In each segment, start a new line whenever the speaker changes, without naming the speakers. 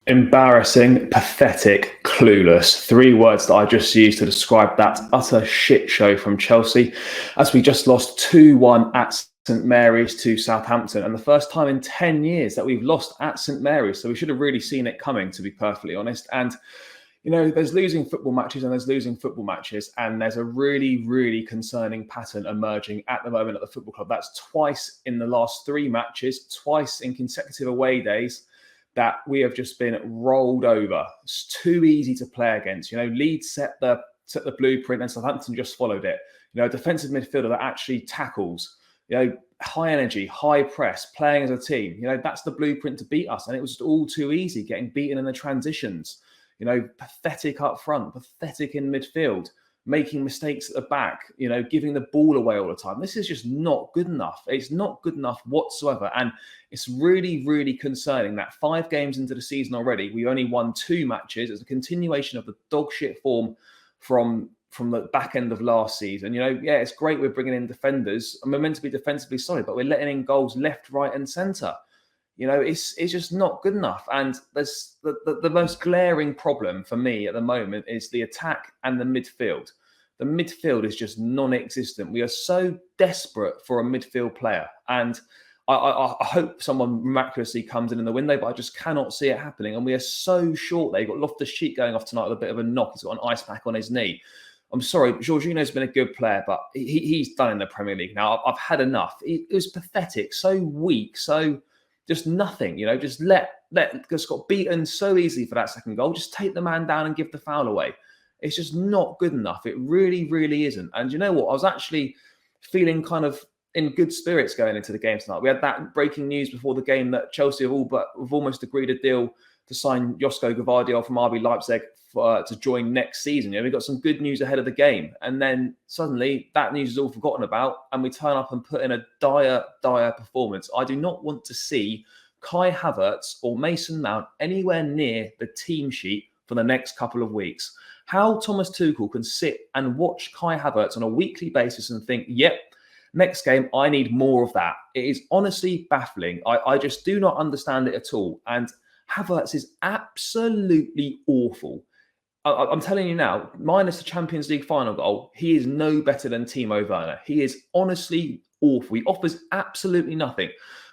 Embarrassing, pathetic, clueless. 3 words that I just used to describe that utter shit show from Chelsea, as we just lost 2-1 at St Mary's to Southampton, and the first time in 10 years that we've lost at St Mary's. So we should have really seen it coming, to be perfectly honest. And you know, there's losing football matches and there's losing football matches, and there's a really, really concerning pattern emerging at the moment at the football club. That's twice in the last 3 matches, twice in consecutive away days, that we have just been rolled over. It's too easy to play against. You know, Leeds set the blueprint and Southampton just followed it. You know, a defensive midfielder that actually tackles, you know, high energy, high press, playing as a team. You know, that's the blueprint to beat us. And it was just all too easy, getting beaten in the transitions. You know, pathetic up front, pathetic in midfield, making mistakes at the back, you know, giving the ball away all the time. This is just not good enough. It's not good enough whatsoever. And it's really, really concerning that 5 games into the season already, we only won 2 matches. It's a continuation of the dog shit form from the back end of last season. You know, yeah, it's great we're bringing in defenders and we're meant to be defensively solid, but we're letting in goals left, right and centre. You know, it's just not good enough. And there's the most glaring problem for me at the moment is the attack and the midfield. The midfield is just non-existent. We are so desperate for a midfield player. And I hope someone miraculously comes in the window, but I just cannot see it happening. And we are so short there. You've got Loftus-Cheek going off tonight with a bit of a knock. He's got an ice pack on his knee. I'm sorry, Jorginho's been a good player, but he's done in the Premier League now. I've had enough. It was pathetic, so weak, so just nothing, you know, just just got beaten so easily for that second goal. Just take the man down and give the foul away. It's just not good enough. It really, really isn't. And you know what? I was actually feeling kind of in good spirits going into the game tonight. We had that breaking news before the game that Chelsea have almost agreed a deal to sign Josko Gvardiol from RB Leipzig to join next season. You know, we got some good news ahead of the game, and then suddenly that news is all forgotten about, and we turn up and put in a dire, dire performance. I do not want to see Kai Havertz or Mason Mount anywhere near the team sheet for the next couple of weeks. How Thomas Tuchel can sit and watch Kai Havertz on a weekly basis and think, yep, next game, I need more of that. It is honestly baffling. I just do not understand it at all. And Havertz is absolutely awful. I'm telling you now, minus the Champions League final goal, he is no better than Timo Werner. He is honestly awful. He offers absolutely nothing.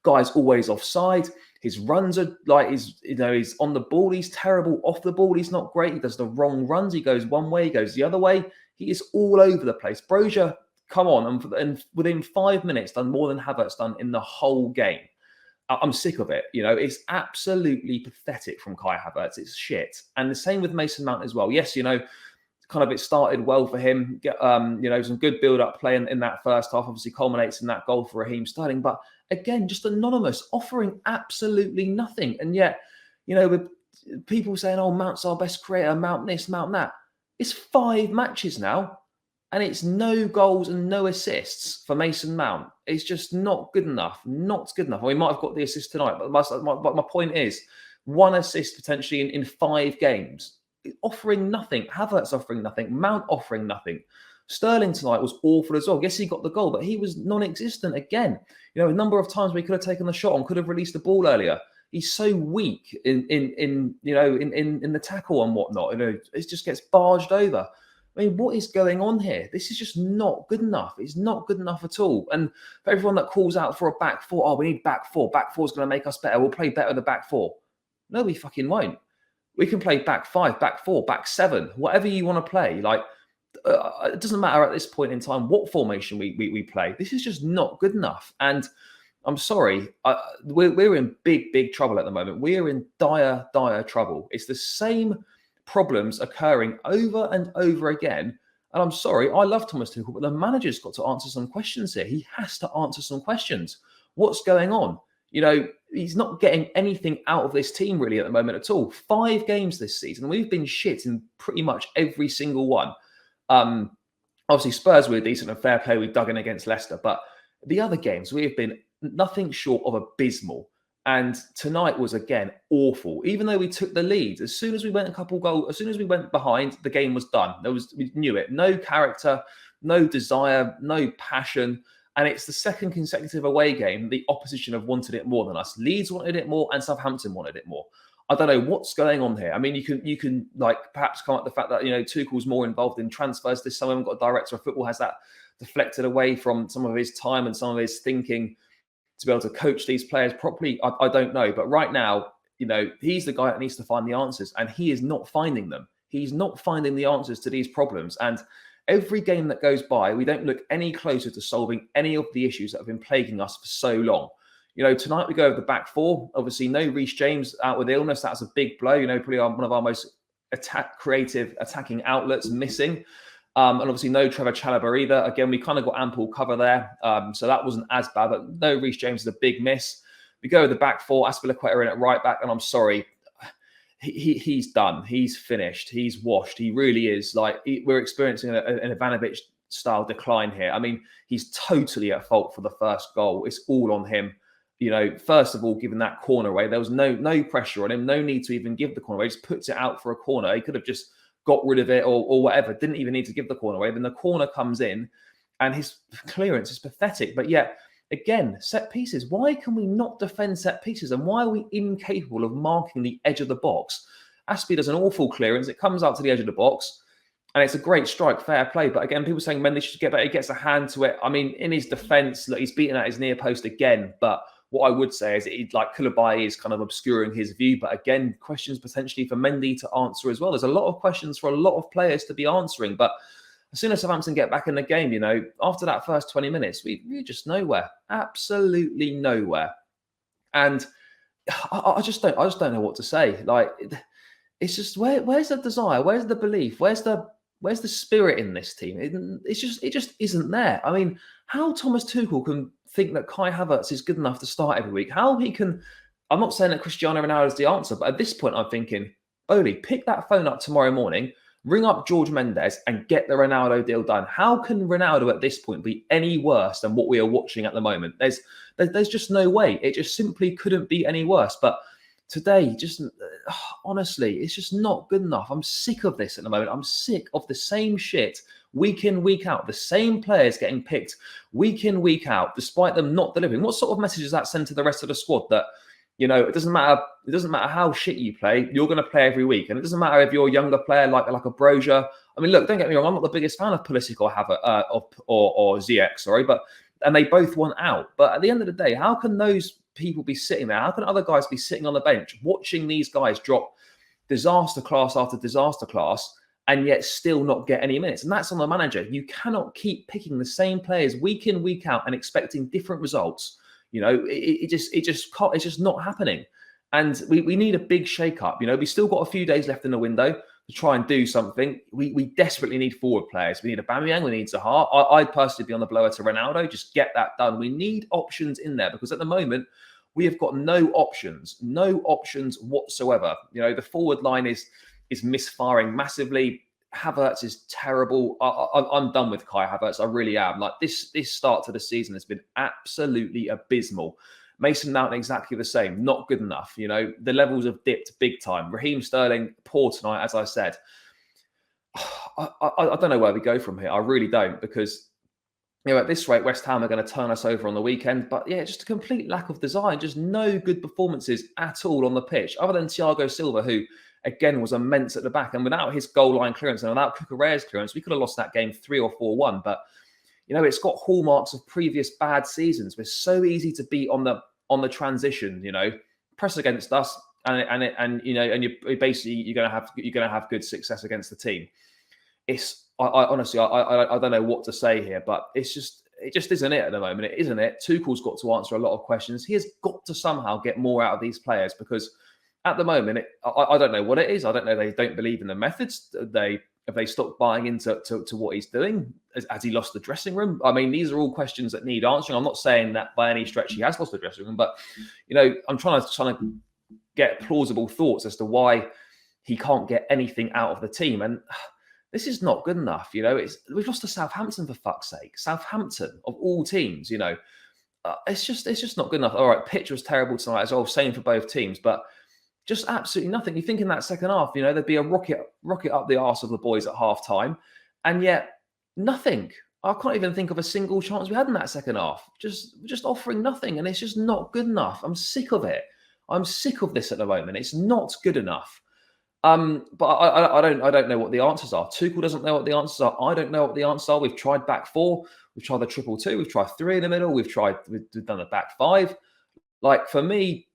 Guy's always offside. His runs are like, he's on the ball. He's terrible. Off the ball, he's not great. He does the wrong runs. He goes one way, he goes the other way. He is all over the place. Brozier, come on. And within 5 minutes, done more than Havertz done in the whole game. I'm sick of it. You know, it's absolutely pathetic from Kai Havertz. It's shit. And the same with Mason Mount as well. Yes, you know, kind of it started well for him. You know, some good build-up play in that first half. Obviously culminates in that goal for Raheem Sterling. But again, just anonymous, offering absolutely nothing. And yet, you know, with people saying, oh, Mount's our best creator, Mount this, Mount that. It's 5 matches now. And it's no goals and no assists for Mason Mount. It's just not good enough. Not good enough. We might have got the assist tonight, but my point is 1 assist potentially in 5 games. Offering nothing. Havertz offering nothing. Mount offering nothing. Sterling tonight was awful as well. Yes, he got the goal, but he was non-existent again. You know, a number of times we could have taken the shot and could have released the ball earlier. He's so weak in the tackle and whatnot. You know, it just gets barged over. I mean, what is going on here? This is just not good enough. It's not good enough at all. And for everyone that calls out for a back four, oh, we need back four. Back four is going to make us better. We'll play better than back four. No, we fucking won't. We can play back 5, back 4, back 7, whatever you want to play. Like, it doesn't matter at this point in time what formation we play. This is just not good enough. And I'm sorry, we're in big, big trouble at the moment. We're in dire, dire trouble. It's the same problems occurring over and over again. And I'm sorry, I love Thomas Tuchel, but the manager's got to answer some questions here. He has to answer some questions. What's going on? You know, he's not getting anything out of this team really at the moment at all. 5 games this season. We've been shit in pretty much every single one. Obviously, Spurs were decent and fair play. We dug in against Leicester. But the other games, we have been nothing short of abysmal. And tonight was, again, awful. Even though we took the lead, as soon as we went as soon as we went behind, the game was done. We knew it. No character, no desire, no passion. And it's the second consecutive away game the opposition have wanted it more than us. Leeds wanted it more and Southampton wanted it more. I don't know what's going on here. I mean, you can like perhaps come up with the fact that, you know, Tuchel's more involved in transfers this summer. We've got a director of football, has that deflected away from some of his time and some of his thinking to be able to coach these players properly. I don't know. But right now, you know, he's the guy that needs to find the answers, and he is not finding them. He's not finding the answers to these problems. And every game that goes by, we don't look any closer to solving any of the issues that have been plaguing us for so long. You know, tonight we go over the back four. Obviously, no Reece James out with illness. That's a big blow. You know, probably one of our most creative attacking outlets missing. And obviously no Trevor Chalobah either. Again, we kind of got ample cover there. So that wasn't as bad, but no Reece James is a big miss. We go with the back four, Azpilicueta in at right back, and I'm sorry, he's done. He's finished. He's washed. He really is. Like, we're experiencing an Ivanovic-style decline here. I mean, he's totally at fault for the first goal. It's all on him. You know, first of all, giving that corner away, there was no pressure on him, no need to even give the corner away. He just puts it out for a corner. He could have just got rid of it or whatever. Didn't even need to give the corner away. Then the corner comes in and his clearance is pathetic. But yet, again, set pieces. Why can we not defend set pieces? And why are we incapable of marking the edge of the box? Aspie does an awful clearance. It comes out to the edge of the box and it's a great strike, fair play. But again, people saying Mendy should get better. He gets a hand to it. I mean, in his defence, look, he's beaten at his near post again. But what I would say is Koulibaly is kind of obscuring his view. But again, questions potentially for Mendy to answer as well. There's a lot of questions for a lot of players to be answering. But as soon as Southampton get back in the game, you know, after that first 20 minutes, we're just nowhere, absolutely nowhere. And I just don't know what to say. Like, it's just where's the desire? Where's the belief? Where's the spirit in this team? It just isn't there. I mean, how Thomas Tuchel can think that Kai Havertz is good enough to start every week? How he can? I'm not saying that Cristiano Ronaldo is the answer, but at this point, I'm thinking, Oli, pick that phone up tomorrow morning. Ring up George Mendes and get the Ronaldo deal done. How can Ronaldo at this point be any worse than what we are watching at the moment? There's just no way. It just simply couldn't be any worse. But today, just honestly, it's just not good enough. I'm sick of this at the moment. I'm sick of the same shit week in, week out. The same players getting picked week in, week out, despite them not delivering. What sort of message does that send to the rest of the squad that, you know, it doesn't matter how shit you play, you're going to play every week. And it doesn't matter if you're a younger player like a Broja. I mean, look, don't get me wrong, I'm not the biggest fan of Pulisic or Ziyech, sorry, and they both want out. But at the end of the day, how can those people be sitting there? How can other guys be sitting on the bench watching these guys drop disaster class after disaster class and yet still not get any minutes? And that's on the manager. You cannot keep picking the same players week in, week out and expecting different results. You know, it's just not happening. And we need a big shake-up. You know, we still got a few days left in the window to try and do something. We desperately need forward players. We need Aubameyang, we need Zaha. I'd personally be on the blower to Ronaldo. Just get that done. We need options in there because at the moment, we have got no options whatsoever. You know, the forward line is misfiring massively. Havertz is terrible. I'm done with Kai Havertz. I really am. Like this start to the season has been absolutely abysmal. Mason Mount exactly the same. Not good enough. You know, the levels have dipped big time. Raheem Sterling poor tonight, as I said. I don't know where we go from here. I really don't, because you know, at this rate, West Ham are going to turn us over on the weekend. But yeah, just a complete lack of design. Just no good performances at all on the pitch, other than Thiago Silva, who again was immense at the back. And without his goal line clearance and without Cucurella's clearance, we could have lost that game 3 or 4-1. But you know, it's got hallmarks of previous bad seasons. We're so easy to beat on the transition. You know, press against us, and you know, and you're going to have good success against the team. I honestly don't know what to say here, but it just isn't it at the moment. It isn't it. Tuchel's got to answer a lot of questions. He has got to somehow get more out of these players, because at the moment, I don't know what it is. I don't know. They don't believe in the methods. Have they stopped buying into what he's doing? Has he lost the dressing room? I mean, these are all questions that need answering. I'm not saying that by any stretch he has lost the dressing room, but you know, I'm trying to get plausible thoughts as to why he can't get anything out of the team. And this is not good enough. You know, we've lost to Southampton, for fuck's sake. Southampton of all teams. You know, it's just not good enough. All right, pitch was terrible tonight as well. Same for both teams, but just absolutely nothing. You think in that second half, you know, there'd be a rocket up the arse of the boys at half time, and yet nothing. I can't even think of a single chance we had in that second half. Just offering nothing, and it's just not good enough. I'm sick of it. I'm sick of this at the moment. It's not good enough. But I don't know what the answers are. Tuchel doesn't know what the answers are. I don't know what the answers are. We've tried back four. We've tried the 2-2-2. We've tried three in the middle. We've done the back five. Like, for me,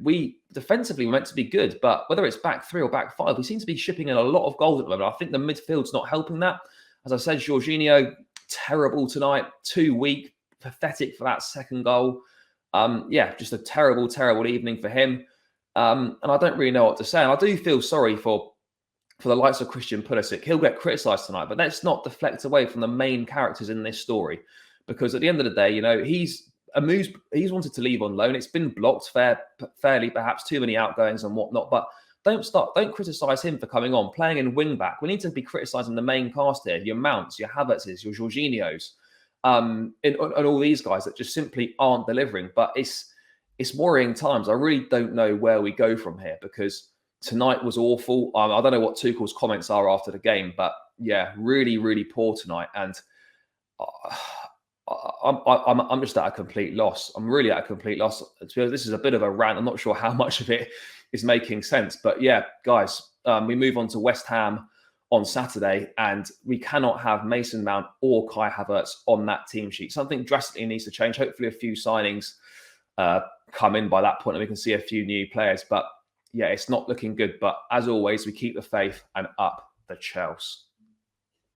we defensively were meant to be good, but whether it's back three or back five, we seem to be shipping in a lot of goals at the moment. I think the midfield's not helping that. As I said, Jorginho, terrible tonight, too weak, pathetic for that second goal. Just a terrible, terrible evening for him. And I don't really know what to say. And I do feel sorry for the likes of Christian Pulisic. He'll get criticised tonight, but let's not deflect away from the main characters in this story, because at the end of the day, he's wanted to leave on loan. It's been blocked fairly, perhaps too many outgoings and whatnot. But don't criticise him for coming on, playing in wing back. We need to be criticising the main cast here: your Mounts, your Havertzes, your Jorginhos, and all these guys that just simply aren't delivering. But it's worrying times. I really don't know where we go from here, because tonight was awful. I don't know what Tuchel's comments are after the game, but yeah, really, really poor tonight. And I'm just at a complete loss. I'm really at a complete loss. This is a bit of a rant. I'm not sure how much of it is making sense, but yeah, guys, we move on to West Ham on Saturday, and we cannot have Mason Mount or Kai Havertz on that team sheet. Something drastically needs to change. Hopefully a few signings come in by that point and we can see a few new players. But yeah, it's not looking good. But as always, we keep the faith and up the Chelsea.